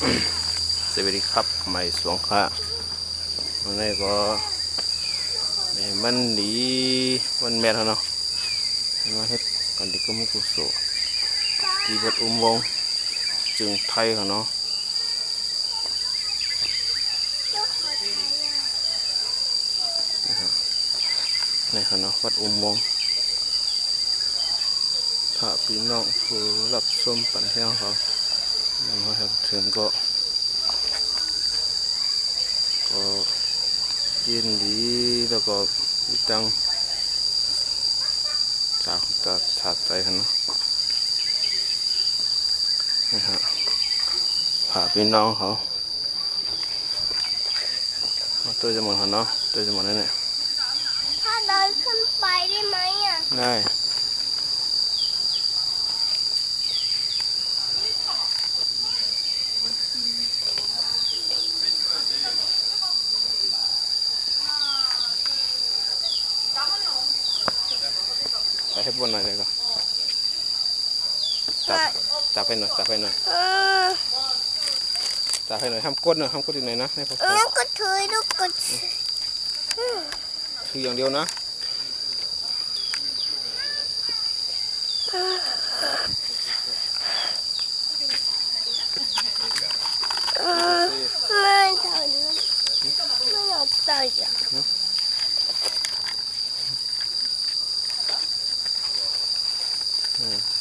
สวัสดีครับใหม่สวงค่ะวันนี้ก็มันดีมันแม่นเนาะมาเฮ็ดกันดีก็มุกุโสที่วัดอุโมงค์จึงไทยเนาะนี่เนาะวัดอุโมงค์ถ้าพี่น้องผู้รับชมปันแห้งเขามาถึงก็ยินดีแล้วก็จังจากใจเนาะนี่ฮะพาพี่น้องเขาตัวจะหมดเนาะตัวจะหมดแล้วเนี่ยถ้าเดินขึ้นไปได้ไหมอ่ะได้ไปให้บนหน่อยเลยก็จับให้หน่อยจับให้หน่อยห้ามกดอีกหน่อยนะให้พอแล้วก็ถือลูกกดถืออย่างเดียวนะไม่ถ่ายไม่อยากถ่ายอ่ะ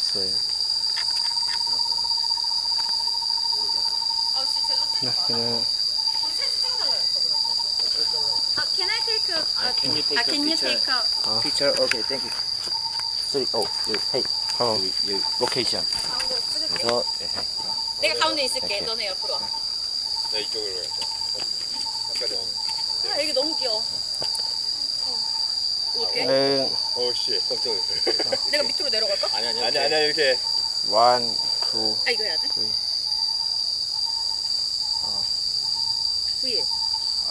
สวยนะพี่น้อง Can I take a? Can you take a Can you picture? take a? Picture? Okay, thank you. Sorry. Oh, hey, your location. 그래서 내가 가운데 있을게. 너네 옆으로 와. 나 이쪽으로 가자. 아까 전에. 아, 여기 너무 귀여워. 어떻게? หนึ่ง 어씨, 깜짝이야. 내가 밑으로 내려갈까? 아니야 이렇게. one two 아 이거 해야 돼? three 위에.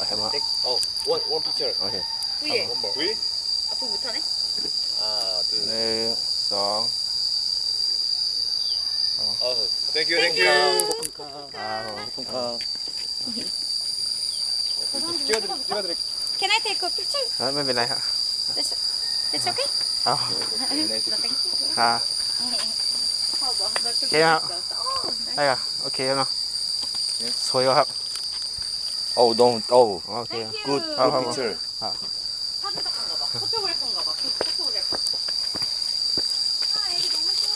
해봐 one picture. 오케이 위에. 위? 아 그거 못하네? 하나, 둘. หนึ่งสอง 땡큐. 찍어드릴게. Can I take a picture? ไม่เป็นไรครับ That's okay? เอา No thank you. ค่ะ 봐봐. 나 저기 걔야. 있어. ได้ค่ะโอเคแล้วเนาะสวยครับ Oh, 너무โอเค Thank you. good picture. 사진 작가인가 봐. 포토그래퍼인가 봐. 포토그래퍼. 아 여기 너무 좋아.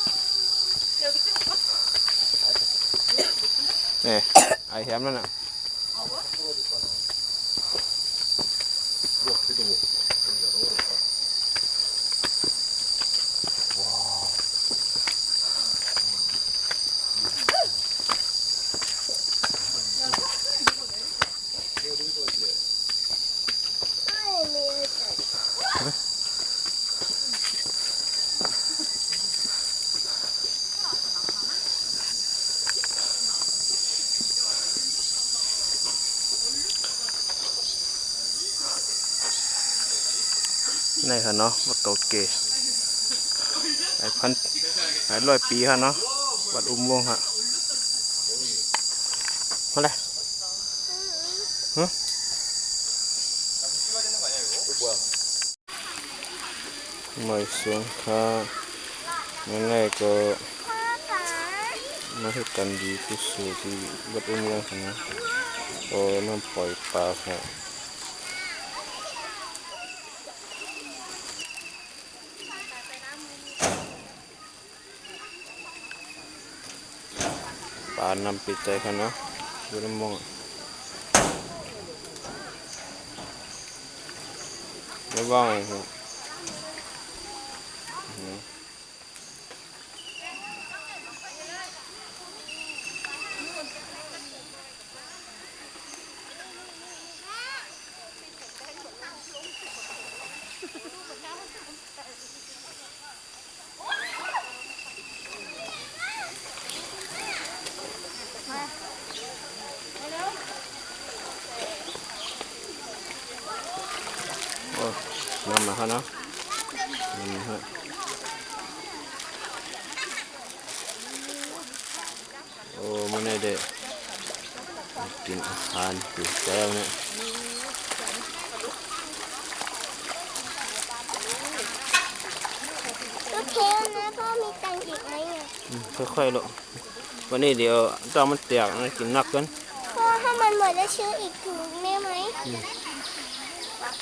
여기 찍을까? นี่ไอแฮมนั่นน่ะ 아 뭐야?นี่ค่ะเนาะวัดเก่าเก๋หลายพันหลายร้อยปีค่ะเนาะวัดอุโมงค์ค่ะมาเลยไม่สวงค่ะนั่นแหละก็มาให้กันดีที่สุดที่วัดอุโมงค์ค่ะนะก็น้ำปล่อยปลาค่ะปลานำปิดใจค่ะเนาะวัดอุโมงค์ไม่ว่างเลยครับ นำมาเขาเนาะนำมาฮะโอ้มันเนี่ยเด็ กินอาหารตื่นแจ้งเนี่ย โอเคนะพ่อมีตังค์อีกไหมอ่ะ ค่อยๆลูกวันนี้เดี๋ยวต้องมันแตกนะกินนักกัน พ่อถ้ามันหมดแล้วซื้ออีกถุงได้ไหม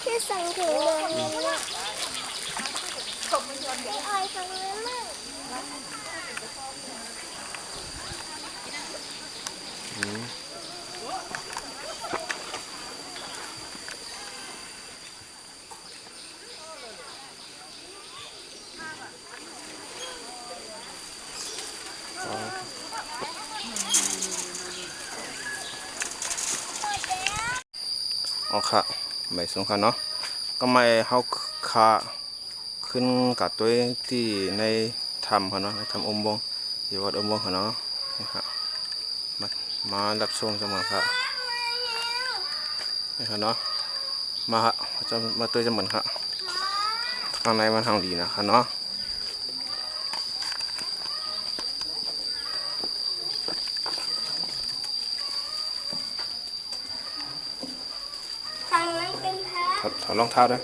ที่สั่งถุงเลยนี่พี่ออยฟังเลยมั้ง อ๋อค่ะไม่สงคัญเนาะก็ไม่เขาขาขึ้นกับตัวที่ในทำเขาเนาะในทำอมบงอยู่วัดอมบงเขาเนาะนี่ค่ะมารับชมสมัครค่ะนี่ค่ะเนาะมาฮะจะมาตัวจะเหมือนค่ะข้างในมันทางดีนะคะเนาะ ทางนั้นเป็นพระ ถอดรองเท้าด้วย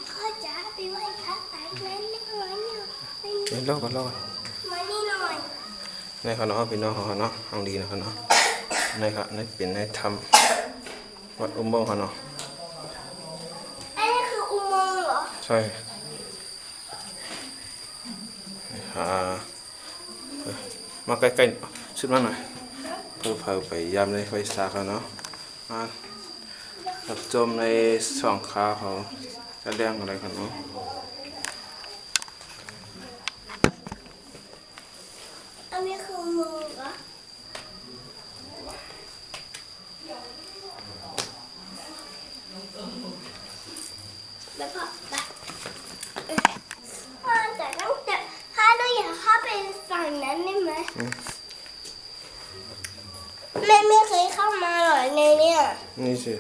พ่อจ๋าไปไหว้พระตายนั้นได้ไหมเนี่ยไม่ เล่นโลกกันโลก มานี่หน่อย ในค่ะเนาะพี่น้องเขาเนาะทางดีนะคะเนาะในค่ะในเป็นในทำวัดอมบงเขาเนาะ อันนี้คืออุโมงค์เหรอ ใช่มาใกล้ๆชุดมาหน่อยเพื่อพาไปยามในไฟสาเขาเนาะมารับชมในสองขาเขาแสดงอะไรกันเนาะ อันนี้คืออุโมงค์เหรอแล้วพ่อไปพ่อแต่ต้องเจอถ้าเราอยากเข้าไปฝั่งนั้นได้ไหมแม่ไม่เคยเข้ามาหรอในเนี่ย นี่สิ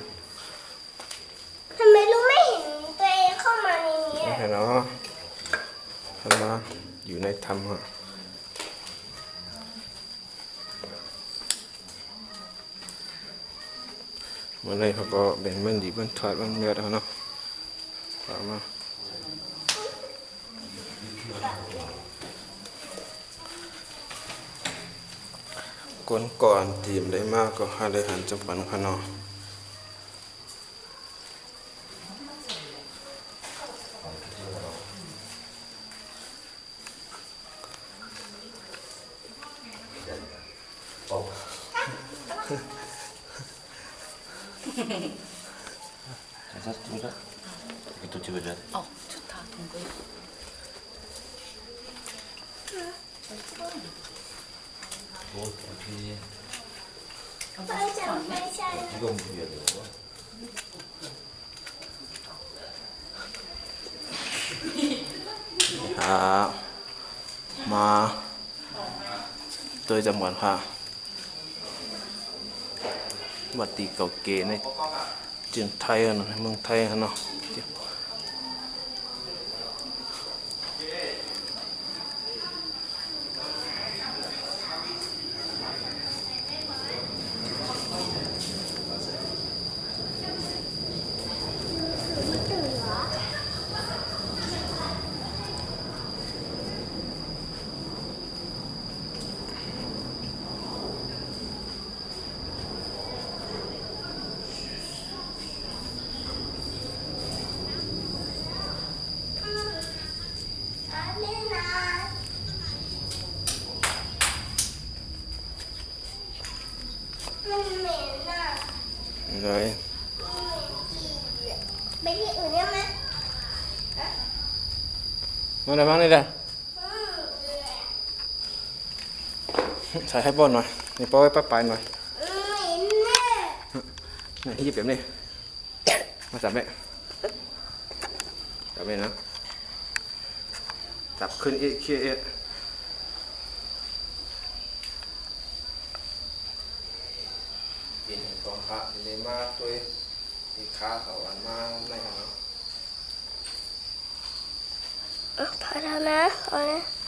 ทำไมลูกไม่เห็นตัวเองเข้ามาในนี้ เห็นเนาะทำมาอยู่ในธรรมฮะเมื่อไรเขาก็เป็นมันดีมันถอดมันเมียดเขาเนาะต่อมาก่อนทีมได้มากก็หาได้หันจับปันเขาเนาะ잘 찍어줘. 이게 또 찍어줘야 돼. 좋다 동글 뭐 어떻게 พ่อจะไม่ใช่ 이거 움직여야 되는 거? มาโดยจังหวัดค่ะวัดตีเก่าเก๋ในจีนไทยเนาะเมืองไทยเนาะอันนี้นะมันเหม็นอ่ะ เลย ไปที่อื่นได้ไหม มาอะไรบ้างนี่แหละใส่ให้บอลหน่อยนี่ป้อไว้ป้าปลายหน่อย เหม็นแน่ นี่หยิบแบบนี้มาจับไหมจับไหมนะจับขึ้นอีกขี้อีกกินเห็นกองพระทีนี้มาตัวที่ขาเขาอันมาในหาง พอแล้วนะพอแล้ว